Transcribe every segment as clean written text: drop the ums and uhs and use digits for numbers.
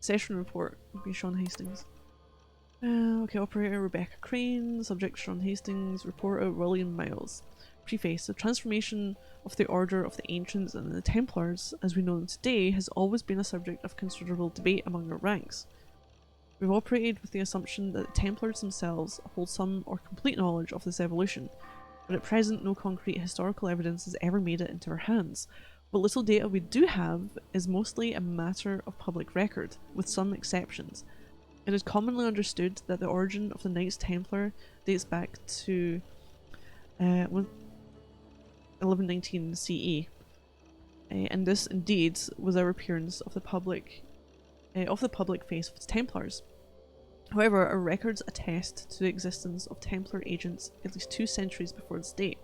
Session report would be Sean Hastings. Okay, operator Rebecca Crane, subject Sean Hastings, reporter William Miles. Preface: the transformation of the Order of the Ancients and the Templars, as we know them today, has always been a subject of considerable debate among our ranks. We've operated with the assumption that the Templars themselves hold some or complete knowledge of this evolution, but at present no concrete historical evidence has ever made it into our hands. What little data we do have is mostly a matter of public record, with some exceptions. It is commonly understood that the origin of the Knights Templar dates back to 1119 CE, and this indeed was our appearance of the public face of the Templars. However, our records attest to the existence of Templar agents at least 2 centuries before this date.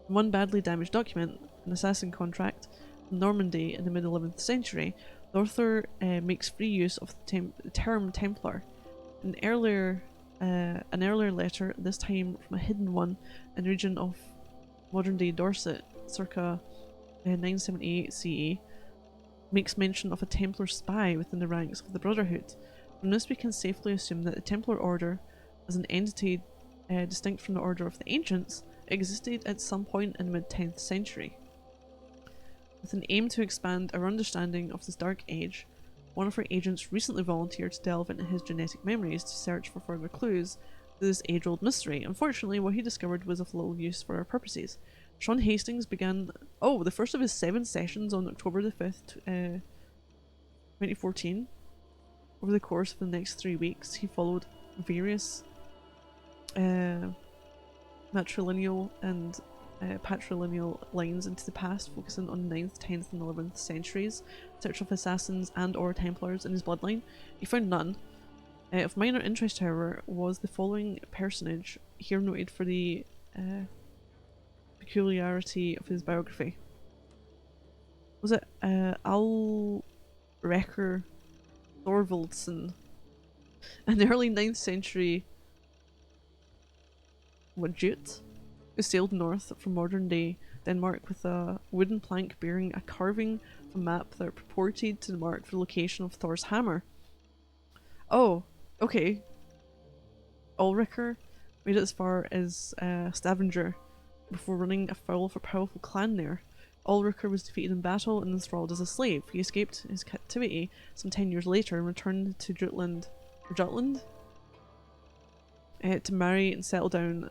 In one badly damaged document, an assassin contract from Normandy in the mid-11th century, the author makes free use of the term Templar. An earlier letter, this time from a hidden one in the region of modern-day Dorset, circa 978 CE, makes mention of a Templar spy within the ranks of the Brotherhood. From this we can safely assume that the Templar Order, as an entity distinct from the Order of the Ancients, existed at some point in the mid-10th century. With an aim to expand our understanding of this dark age, one of our agents recently volunteered to delve into his genetic memories to search for further clues to this age-old mystery. Unfortunately, what he discovered was of little use for our purposes. Sean Hastings began the first of his 7 sessions on October the 5th, 2014. Over the course of the next 3 weeks, he followed various matrilineal and patrilineal lines into the past, focusing on 9th, 10th and 11th centuries, search of assassins and or Templars in his bloodline. He found none. Of minor interest, however, was the following personage, here noted for the peculiarity of his biography. Was it Alreker Thorvaldsen, an early 9th century Jute who sailed north from modern-day Denmark with a wooden plank bearing a carving of a map that purported to mark the location of Thor's hammer. Oh, okay. Ulriker made it as far as Stavanger before running afoul of a powerful clan there. Ulriker was defeated in battle and enthralled as a slave. He escaped his captivity some 10 years later and returned to Jutland to marry and settle down.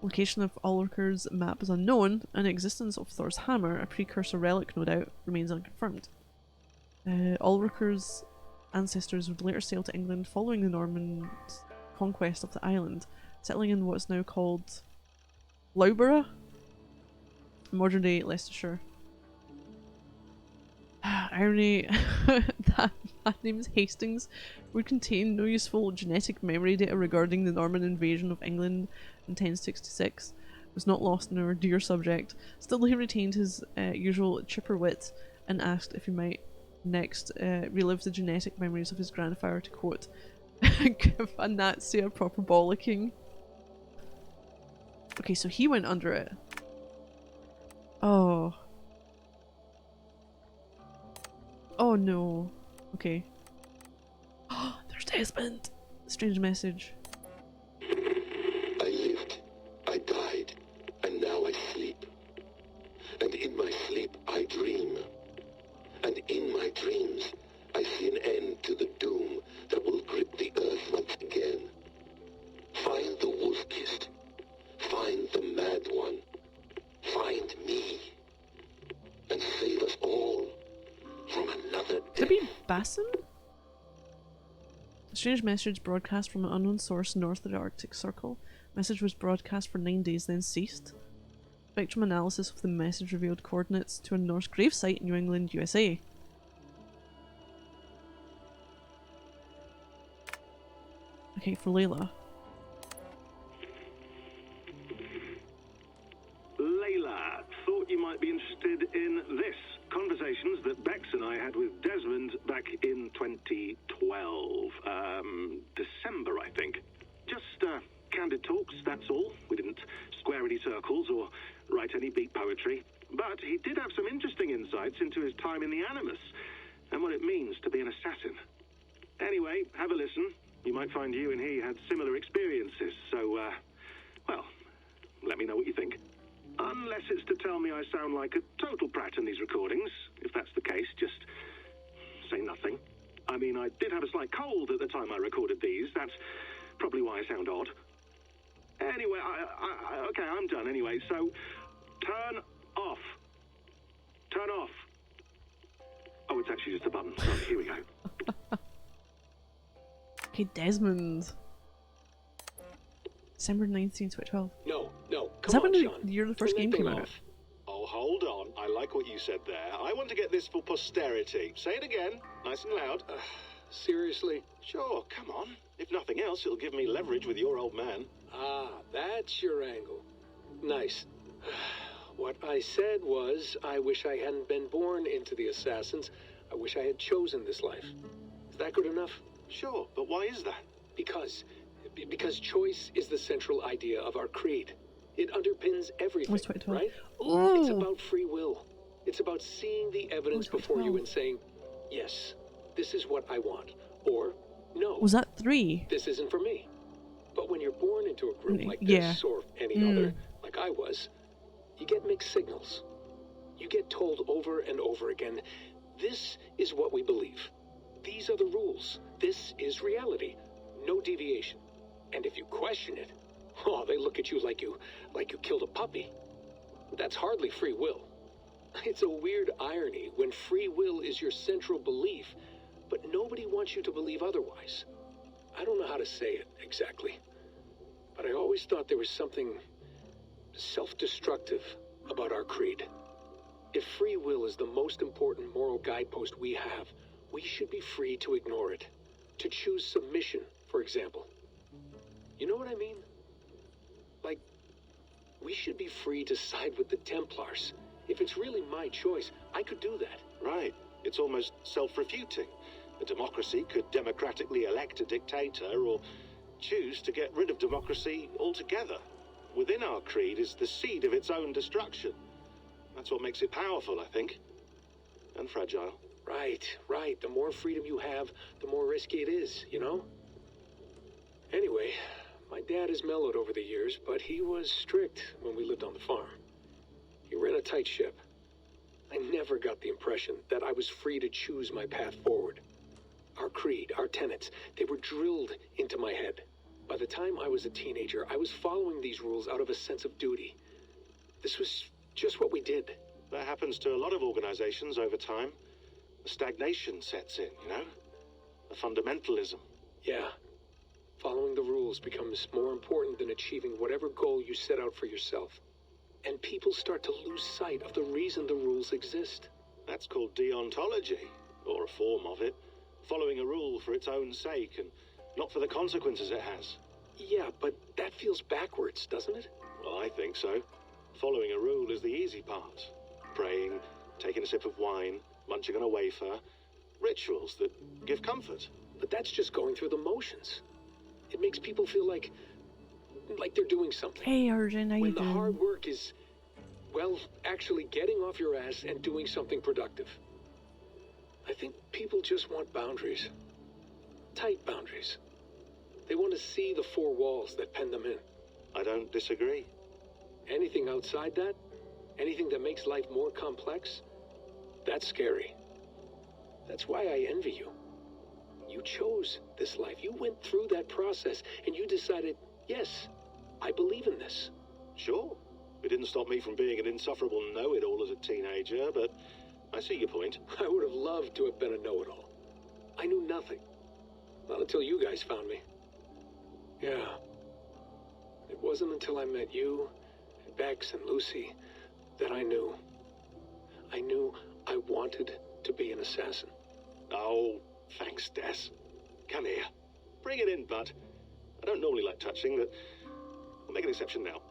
Location of Ulriker's map is unknown, and the existence of Thor's hammer, a precursor relic no doubt, remains unconfirmed. Ulriker's ancestors would later sail to England following the Norman conquest of the island, settling in what is now called Loughborough, modern day Leicestershire. Irony that name is Hastings would contain no useful genetic memory data regarding the Norman invasion of England in 1066. It was not lost on our dear subject. Still, he retained his usual chipper wit and asked if he might next relive the genetic memories of his grandfather, to quote, "Give a Nazi a proper bollocking." Okay, so he went under it. Oh. Oh no. Okay. Oh, there's Desmond! Strange message. I lived, I died, and now I sleep. And in my sleep I dream. And in my dreams I see an end to the doom that will grip the earth once again. Find the wolf-kissed. Find the mad one. Find me. And save us all from another death. Could it be Bassin? A strange message broadcast from an unknown source north of the Arctic Circle. Message was broadcast for 9 days, then ceased. Spectrum analysis of the message revealed coordinates to a Norse gravesite in New England, USA. Okay, for Layla. Layla, thought you might be interested in this. Conversations that Bex and I had with Desmond back in 2012. December, I think. Just candid talks, that's all. We didn't square any circles or write any beat poetry. But he did have some interesting insights into his time in the Animus and what it means to be an assassin. have a listen. You might find you and he had similar experiences, so, well, let me know what you think. Unless it's to tell me I sound like a total prat in these recordings. If that's the case, just say nothing. I mean, I did have a slight cold at the time I recorded these. That's probably why I sound odd. Anyway, okay, I'm done anyway, so turn off. Turn off. Oh, it's actually just a button. Sorry, here we go. Okay, Desmond. December 19th, 2012. No, Is that come when on, Sean. the year the first game came out? Oh, hold on. I like what you said there. I want to get this for posterity. Say it again, nice and loud. Seriously? Sure, come on. If nothing else, it'll give me leverage with your old man. Ah, that's your angle. Nice. What I said was, I wish I hadn't been born into the Assassins. I wish I had chosen this life. Is that good enough? Sure, but why is that? Because choice is the central idea of our creed. It underpins everything, What's 2012? right? Ooh. It's about free will. It's about seeing the evidence Oh, before you 2012. and saying, yes, this is what I want, or no, Was that 3? this isn't for me. But when you're born into a group like Yeah. this, or any other, like I was, you get mixed signals. You get told over and over again, this is what we believe. These are the rules. This is reality. No deviation. And if you question it, oh, they look at you like you killed a puppy. That's hardly free will. It's a weird irony when free will is your central belief, but nobody wants you to believe otherwise. I don't know how to say it exactly, but I always thought there was something self-destructive about our creed. If free will is the most important moral guidepost we have, we should be free to ignore it. To choose submission, for example. You know what I mean? Like, we should be free to side with the Templars. If it's really my choice, I could do that. Right. It's almost self-refuting. A democracy could democratically elect a dictator or choose to get rid of democracy altogether. Within our creed is the seed of its own destruction. That's what makes it powerful, I think. And fragile. Right. The more freedom you have, the more risky it is, you know? Anyway, my dad has mellowed over the years, but he was strict when we lived on the farm. He ran a tight ship. I never got the impression that I was free to choose my path forward. Our creed, our tenets, they were drilled into my head. By the time I was a teenager, I was following these rules out of a sense of duty. This was just what we did. That happens to a lot of organizations over time. The stagnation sets in, you know? The fundamentalism. Yeah. Following the rules becomes more important than achieving whatever goal you set out for yourself. And people start to lose sight of the reason the rules exist. That's called deontology, or a form of it. Following a rule for its own sake and not for the consequences it has. Yeah, but that feels backwards, doesn't it? Well, I think so. Following a rule is the easy part. Praying, taking a sip of wine, munching on a wafer. Rituals that give comfort. But that's just going through the motions. It makes people feel like they're doing something. Hey Arjun, how you When the doing? hard work is, well, actually getting off your ass and doing something productive. I think people just want boundaries. Tight boundaries. They want to see the four walls that pen them in. I don't disagree. Anything outside that, anything that makes life more complex, that's scary. That's why I envy you. You chose this life. You went through that process and you decided, yes, I believe in this. Sure. It didn't stop me from being an insufferable know-it-all as a teenager, but I see your point. I would have loved to have been a know-it-all. I knew nothing. Not until you guys found me. Yeah. It wasn't until I met you, and Bex and Lucy, that I knew. I knew I wanted to be an assassin. Oh, thanks, Des. Come here. Bring it in, bud. I don't normally like touching, but I'll make an exception now.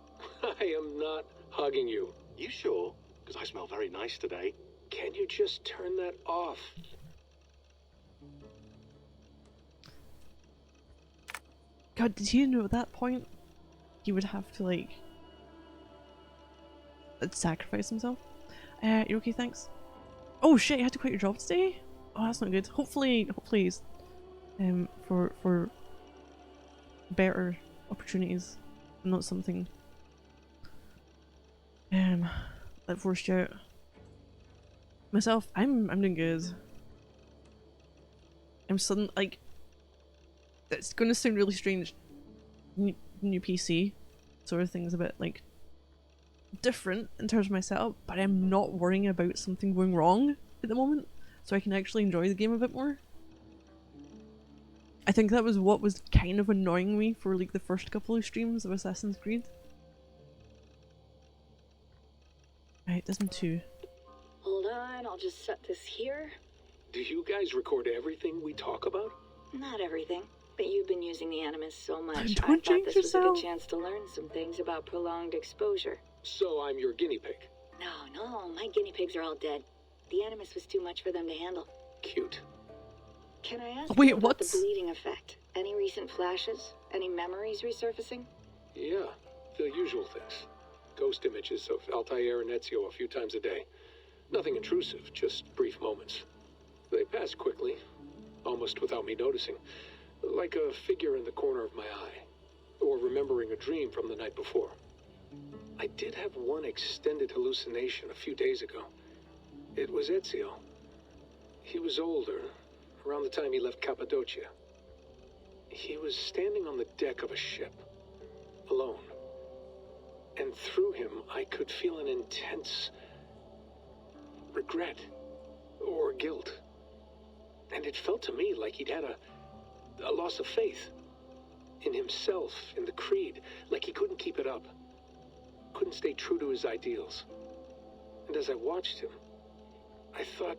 I am not hugging you. You sure? Because I smell very nice today. Can you just turn that off? God, did you know at that point he would have to like sacrifice himself? You okay? Thanks. Oh shit! You had to quit your job today. Oh, that's not good. Hopefully he's for better opportunities, not something that forced you out. Myself, I'm doing good. I'm suddenly like, it's gonna sound really strange. New PC sort of thing's a bit like different in terms of my setup, but I'm not worrying about something going wrong at the moment, so I can actually enjoy the game a bit more. I think that was what was kind of annoying me for like the first couple of streams of Assassin's Creed. Right, Desmond 2. Hold on, I'll just set this here. Do you guys record everything we talk about? Not everything, but you've been using the Animus so much, I Don't thought jinx this was a yourself. good chance to learn some things about prolonged exposure. So I'm your guinea pig. No, my guinea pigs are all dead. The Animus was too much for them to handle. Cute. Can I ask Wait, you about what's- the bleeding effect? Any recent flashes? Any memories resurfacing? Yeah, the usual things. Ghost images of Altair and Ezio a few times a day. Nothing intrusive, just brief moments. They pass quickly, almost without me noticing. Like a figure in the corner of my eye. Or remembering a dream from the night before. I did have one extended hallucination a few days ago. It was Ezio. He was older, around the time he left Cappadocia. He was standing on the deck of a ship, alone. And through him, I could feel an intense regret or guilt. And it felt to me like he'd had a loss of faith in himself, in the creed, like he couldn't keep it up, couldn't stay true to his ideals. And as I watched him, I thought,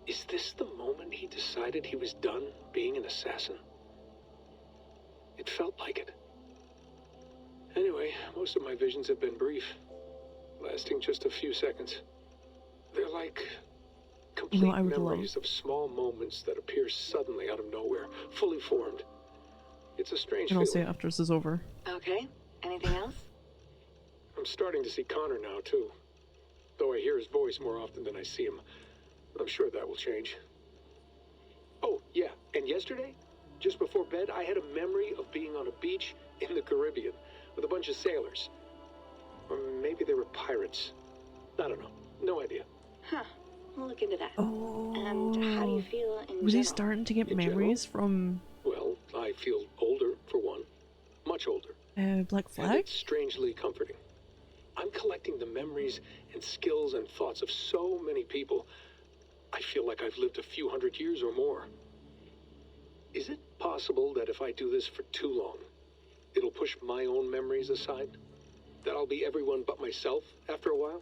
is this the moment he decided he was done being an assassin? It felt like it. Anyway, most of my visions have been brief, lasting just a few seconds. They're like complete I would love- memories of small moments that appear suddenly out of nowhere, fully formed. It's a strange And I'll say feeling. it after this is over. Okay, anything else? I'm starting to see Connor now, too. Though I hear his voice more often than I see him. I'm sure that will change. Oh, yeah, and yesterday, just before bed, I had a memory of being on a beach in the Caribbean with a bunch of sailors. Or maybe they were pirates. I don't know. No idea. Huh, we'll look into that. Oh, And how do you feel in was he general? starting to get In memories from Well, I feel older, for one. Much older. Black And Flag? it's strangely comforting. I'm collecting the memories and skills and thoughts of so many people. I feel like I've lived a few hundred years or more. Is it possible that if I do this for too long, it'll push my own memories aside? That I'll be everyone but myself after a while?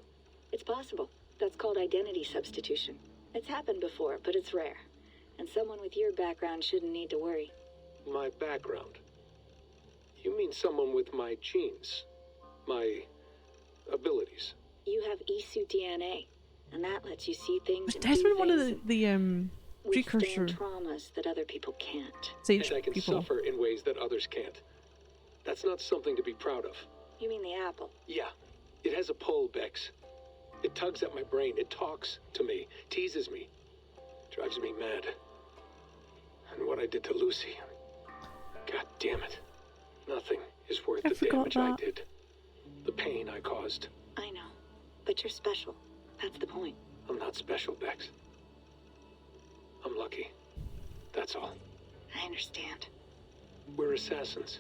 It's possible. That's called identity substitution. It's happened before, but it's rare. And someone with your background shouldn't need to worry. My background? You mean someone with my genes? My abilities? You have Isu DNA, and that lets you see things Was and do Desmond one of things the and precursor withstand traumas that other people can't. Sage And I can people? suffer in ways that others can't. That's not something to be proud of. You mean the apple? Yeah, it has a pull, Bex. It tugs at my brain. It talks to me, teases me, drives me mad. And what I did to Lucy, God damn it. Nothing is worth I the forgot damage I that. did. The pain I caused. I know. But you're special. That's the point. I'm not special, Bex. I'm lucky. That's all. I understand. We're assassins.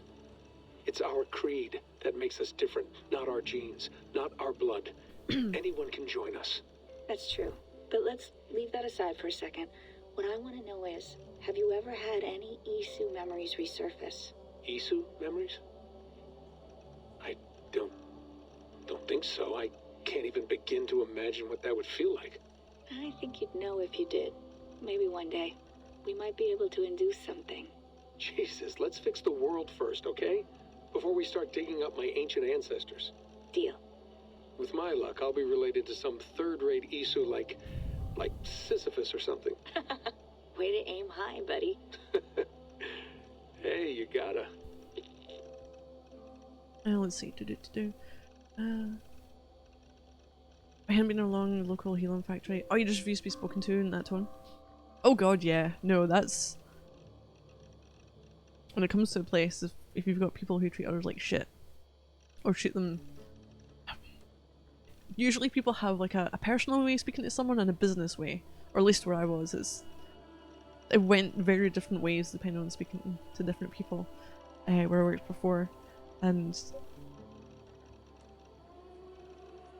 It's our creed that makes us different, not our genes, not our blood. Anyone can join us. That's true. But let's leave that aside for a second. What I want to know is, have you ever had any Isu memories resurface? Isu memories? I don't think so. I can't even begin to imagine what that would feel like. I think you'd know if you did. Maybe one day. We might be able to induce something. Jesus, let's fix the world first, okay? Before we start digging up my ancient ancestors. Deal. With my luck, I'll be related to some third-rate Isu like Sisyphus or something. Way to aim high, buddy. Hey, you gotta. Let's see. I hadn't been along in the local healing factory. Oh, you just refused to be spoken to in that tone? Oh god, yeah. No, that's when it comes to a place, if you've got people who treat others like shit, or treat them, usually people have like a personal way of speaking to someone and a business way, or at least where I was, it went very different ways depending on speaking to different people where I worked before, and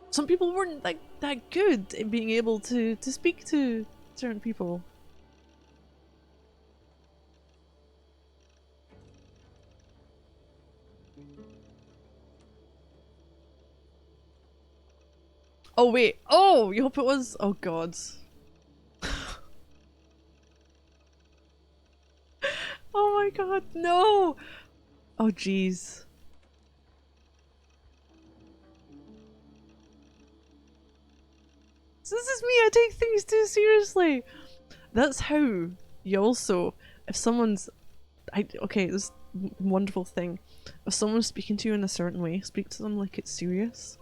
some people weren't like that good in being able to speak to certain people. Oh wait, oh, you hope it was? Oh god. Oh my god, no! Oh jeez. This is me, I take things too seriously! That's how you also, if someone's, okay, this wonderful thing. If someone's speaking to you in a certain way, speak to them like it's serious.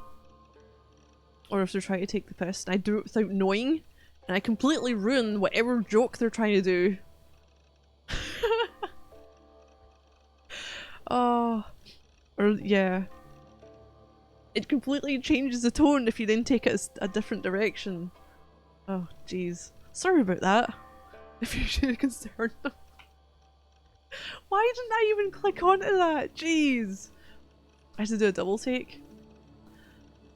Or if they're trying to take the piss, and I do it without knowing, and I completely ruin whatever joke they're trying to do. Oh, or yeah. It completely changes the tone if you then take it a different direction. Oh, jeez. Sorry about that. If you should have concerned them. Why didn't I even click onto that? Jeez. I had to do a double take.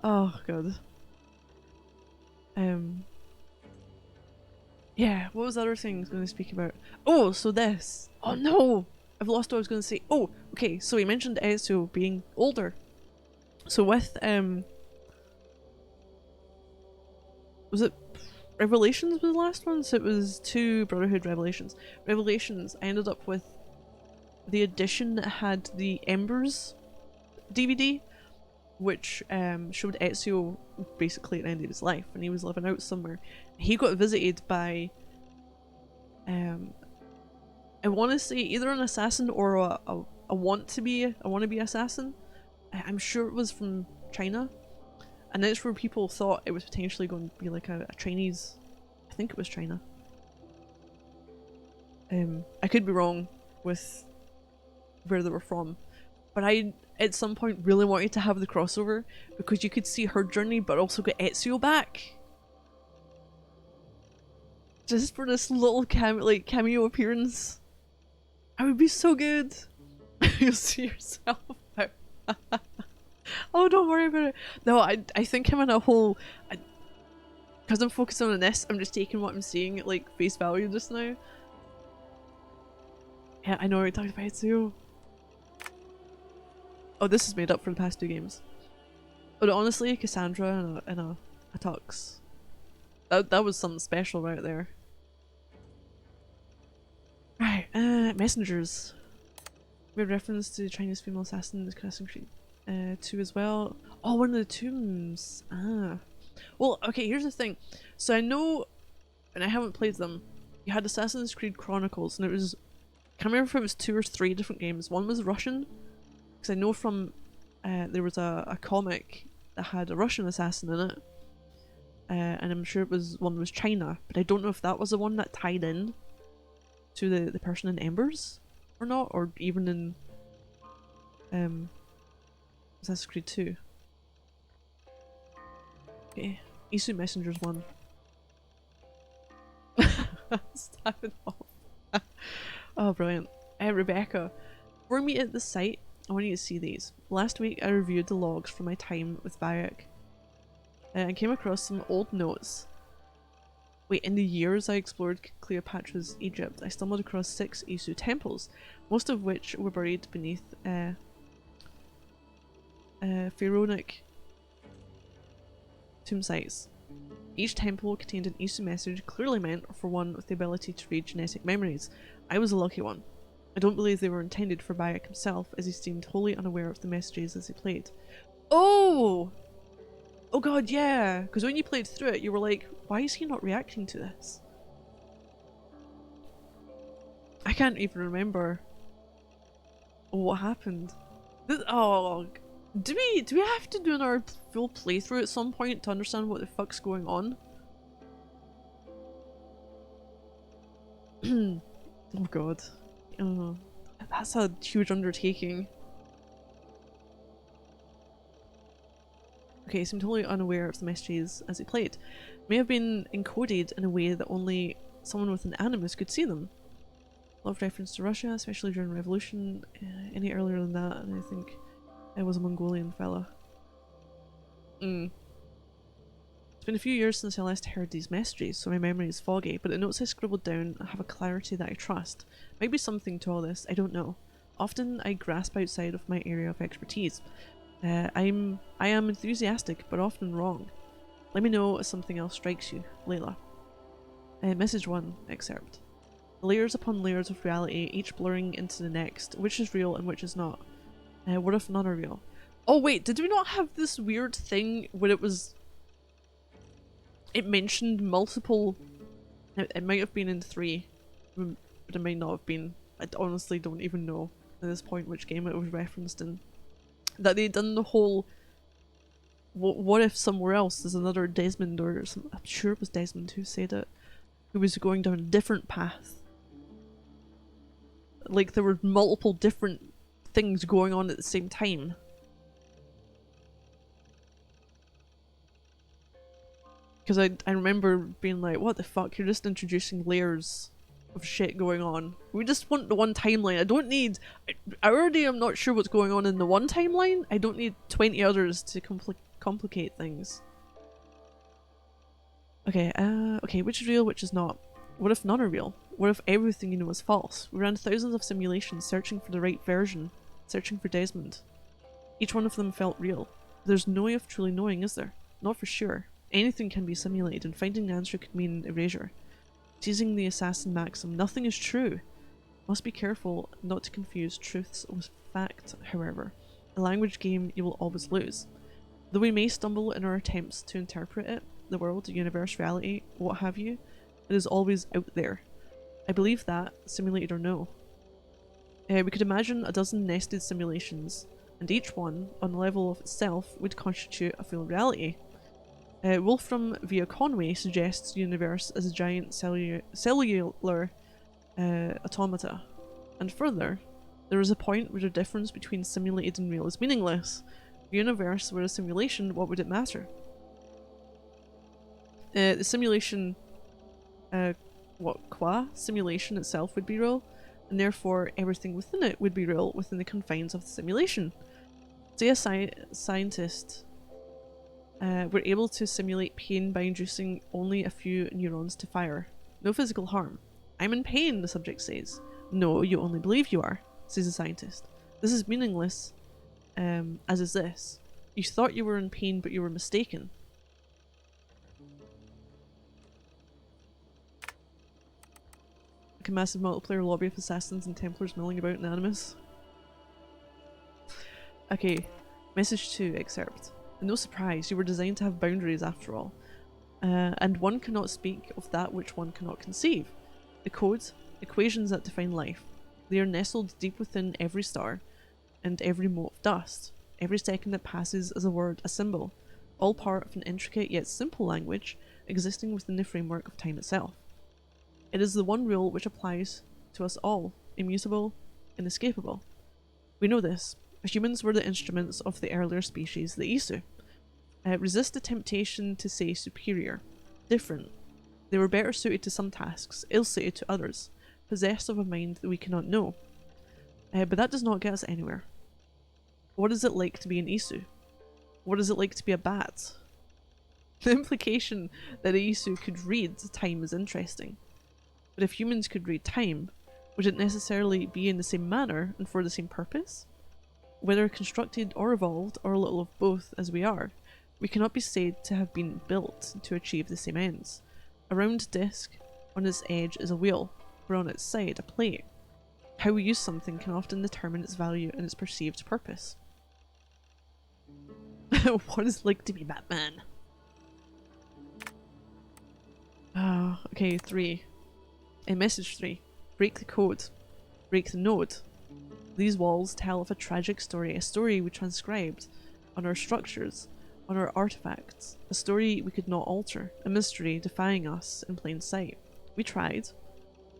Oh, god. Yeah, what was the other thing I was going to speak about? Oh, so this. Oh no! I've lost what I was going to say. Oh, okay, so he mentioned Ezio being older. So with, was it Revelations was the last one? So it was 2 Brotherhood Revelations. Revelations, I ended up with the edition that had the Embers DVD, which showed Ezio basically at the end of his life when he was living out somewhere. He got visited by, I want to say either an assassin or a wannabe assassin. I'm sure it was from China, and that's where people thought it was potentially going to be like a Chinese. I think it was China. I could be wrong with where they were from, but I at some point really wanted to have the crossover because you could see her journey but also get Ezio back. Just for this little cameo appearance. I would be so good. You'll see yourself out. Oh, don't worry about it. No, I think I'm in a whole... Because I'm focused on this, I'm just taking what I'm seeing at like face value just now. Yeah, I know we talked about it too. Oh, this is made up for the past 2 games. But honestly, Cassandra in a tux. That was something special right there. Right, messengers. We had reference to Chinese female assassin in Assassin's Creed 2 as well. Oh, one of the tombs. Ah. Well, okay, here's the thing. So I know, and I haven't played them, you had Assassin's Creed Chronicles, and it was, I can't remember if it was 2 or 3 different games. One was Russian, because I know from, there was a comic that had a Russian assassin in it, and I'm sure one was China, but I don't know if that was the one that tied in to the person in Embers or not, or even in Assassin's Creed 2. Okay, Isu Messenger's one. Stop it off. Oh, brilliant. Rebecca, before we meet at the site, I want you to see these. Last week I reviewed the logs from my time with Bayek and came across some old notes. Wait, in the years I explored Cleopatra's Egypt, I stumbled across 6 Isu temples, most of which were buried beneath pharaonic tomb sites. Each temple contained an Isu message clearly meant for one with the ability to read genetic memories. I was a lucky one. I don't believe they were intended for Bayek himself, as he seemed wholly unaware of the messages as he played. Oh! Oh god, yeah! Because when you played through it, you were like, why is he not reacting to this? I can't even remember what happened. Oh, do we have to do another full playthrough at some point to understand what the fuck's going on? Oh god. That's a huge undertaking. Okay, so I'm totally unaware of the messages as they played. May have been encoded in a way that only someone with an animus could see them. A lot of reference to Russia, especially during the revolution. Any earlier than that, and I think I was a Mongolian fella. It's been a few years since I last heard these messages, so my memory is foggy, but the notes I scribbled down have a clarity that I trust. Might be something to all this, I don't know. Often I grasp outside of my area of expertise. I am enthusiastic, but often wrong. Let me know if something else strikes you, Layla. Message 1, excerpt. Layers upon layers of reality, each blurring into the next. Which is real and which is not? What if none are real? Oh wait, did we not have this weird thing where it mentioned multiple... It might have been in 3, but it might not have been. I honestly don't even know at this point which game it was referenced in. That they'd done the whole... What if somewhere else there's another Desmond, or some... I'm sure it was Desmond who said it, who was going down a different path. Like there were multiple different things going on at the same time. Because I remember being like, what the fuck, you're just introducing layers of shit going on. We just want the one timeline. I don't need... I already am not sure what's going on in the one timeline. I don't need 20 others to complicate things. Okay, okay, which is real, which is not? What if none are real? What if everything you know is false? We ran thousands of simulations searching for the right version, searching for Desmond. Each one of them felt real. There's no way of truly knowing, is there? Not for sure. Anything can be simulated, and finding the answer could mean erasure. Teasing the assassin maxim, nothing is true. Must be careful not to confuse truths with fact, however. A language game you will always lose. Though we may stumble in our attempts to interpret it, the world, the universe, reality, what have you, it is always out there. I believe that, simulated or no. We could imagine a dozen nested simulations, and each one, on the level of itself, would constitute a full reality. Wolfram via Conway suggests the universe as a giant cellular automata. And further, there is a point where the difference between simulated and real is meaningless. The universe were a simulation, what would it matter? The simulation, simulation itself would be real, and therefore everything within it would be real within the confines of the simulation. Say a scientist were able to simulate pain by inducing only a few neurons to fire. No physical harm. I'm in pain, the subject says. No, you only believe you are, says the scientist. This is meaningless, as is this. You thought you were in pain, but you were mistaken. Like a massive multiplayer lobby of assassins and Templars milling about in Animus. Okay, message 2, excerpt. No surprise, you were designed to have boundaries after all. And one cannot speak of that which one cannot conceive. The codes, equations that define life. They are nestled deep within every star, and every mote of dust. Every second that passes is a word, a symbol. All part of an intricate yet simple language, existing within the framework of time itself. It is the one rule which applies to us all, immutable, inescapable. We know this. Humans were the instruments of the earlier species, the Isu. Resist the temptation to say superior, different. They were better suited to some tasks, ill suited to others, possessed of a mind that we cannot know. But that does not get us anywhere. What is it like to be an Isu? What is it like to be a bat? The implication that a Isu could read time is interesting. But if humans could read time, would it necessarily be in the same manner and for the same purpose? Whether constructed or evolved, or a little of both as we are, we cannot be said to have been built to achieve the same ends. A round disc, on its edge is a wheel, or on its side a plate. How we use something can often determine its value and its perceived purpose. What is it like to be Batman? Okay, 3. Message 3. Break the code. Break the node. These walls tell of a tragic story, a story we transcribed on our structures, on our artifacts, a story we could not alter, a mystery defying us in plain sight. We tried.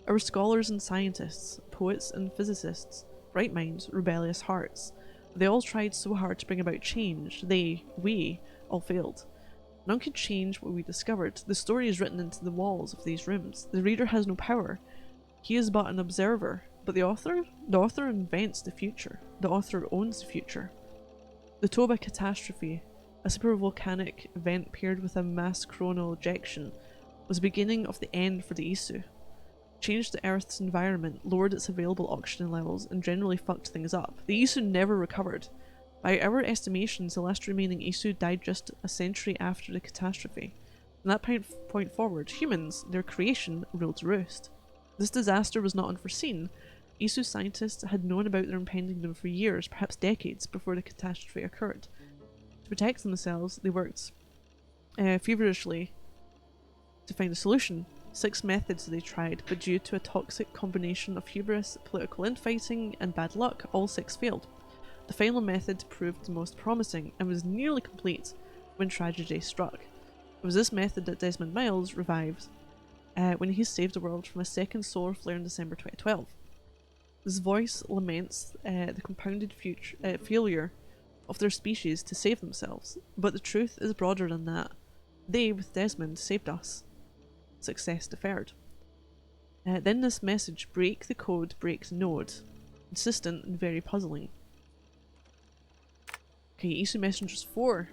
Our scholars and scientists, poets and physicists, bright minds, rebellious hearts. They all tried so hard to bring about change. We, all failed. None could change what we discovered. The story is written into the walls of these rooms. The reader has no power. He is but an observer. But the author? The author invents the future. The author owns the future. The Toba catastrophe, a supervolcanic event paired with a mass coronal ejection, was the beginning of the end for the Isu. Changed the Earth's environment, lowered its available oxygen levels, and generally fucked things up. The Isu never recovered. By our estimations, the last remaining Isu died just a century after the catastrophe. From that point forward, humans, their creation, ruled to roost. This disaster was not unforeseen. Isu scientists had known about their impending doom for years, perhaps decades, before the catastrophe occurred. To protect themselves, they worked feverishly to find a solution. 6 methods they tried, but due to a toxic combination of hubris, political infighting, and bad luck, all 6 failed. The final method proved the most promising, and was nearly complete when tragedy struck. It was this method that Desmond Miles revived when he saved the world from a second solar flare in December 2012. His voice laments the compounded failure of their species to save themselves, but the truth is broader than that. They, with Desmond, saved us. Success deferred. Then this message, break the code, break the node. Insistent and very puzzling. Okay, Isu Messengers 4.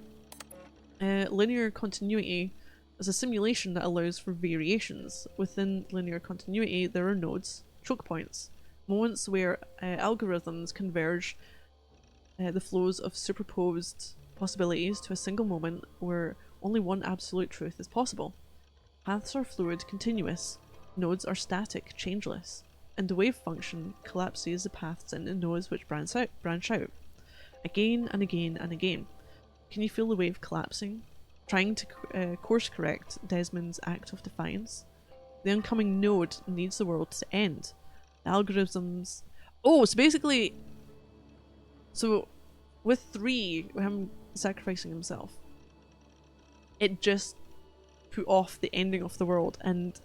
Linear continuity is a simulation that allows for variations. Within linear continuity, there are nodes, choke points, moments where algorithms converge the flows of superposed possibilities to a single moment where only one absolute truth is possible. Paths are fluid, continuous. Nodes are static, changeless. And the wave function collapses the paths into nodes which branch out. Again and again and again. Can you feel the wave collapsing? Trying to course correct Desmond's act of defiance? The oncoming node needs the world to end. The algorithms... Oh, so basically... So, with 3, with him sacrificing himself, it just put off the ending of the world, and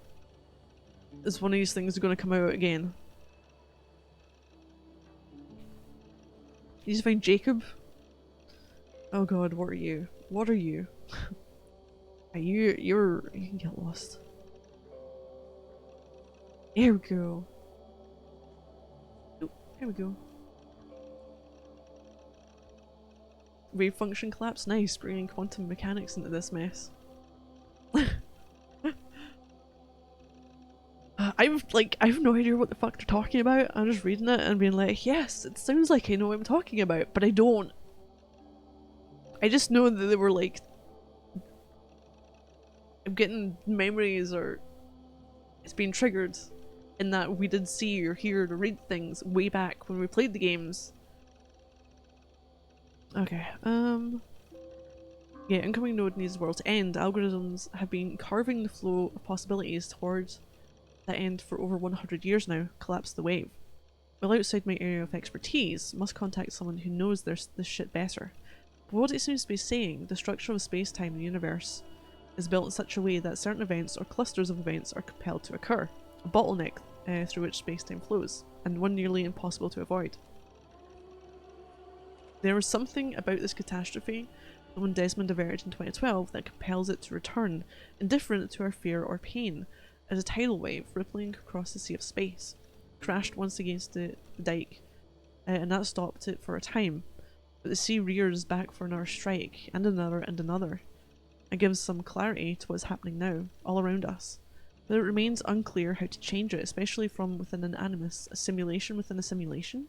is one of these things going to come out again. You just find Jacob? Oh god, what are you? What are you? You can get lost. Here we go. Oh, here we go. Wave function collapse, nice, bringing quantum mechanics into this mess. I have no idea what the fuck they're talking about. I'm just reading it and being like, yes, it sounds like I know what I'm talking about, but I don't. I just know that they were like, I'm getting memories, or it's being triggered in that we did see or hear or read things way back when we played the games. Okay, yeah, incoming node needs the world to end. Algorithms have been carving the flow of possibilities towards that end for over 100 years now. Collapse the wave. Well, outside my area of expertise, must contact someone who knows this shit better. But what it seems to be saying, the structure of space-time in the universe is built in such a way that certain events or clusters of events are compelled to occur. A bottleneck through which space-time flows, and one nearly impossible to avoid. There was something about this catastrophe, the one Desmond averted in 2012, that compels it to return, indifferent to our fear or pain, as a tidal wave rippling across the sea of space. Crashed once against the dike, and that stopped it for a time, but the sea rears back for another strike, and another and another. It gives some clarity to what's happening now, all around us. But it remains unclear how to change it, especially from within an animus, a simulation within a simulation.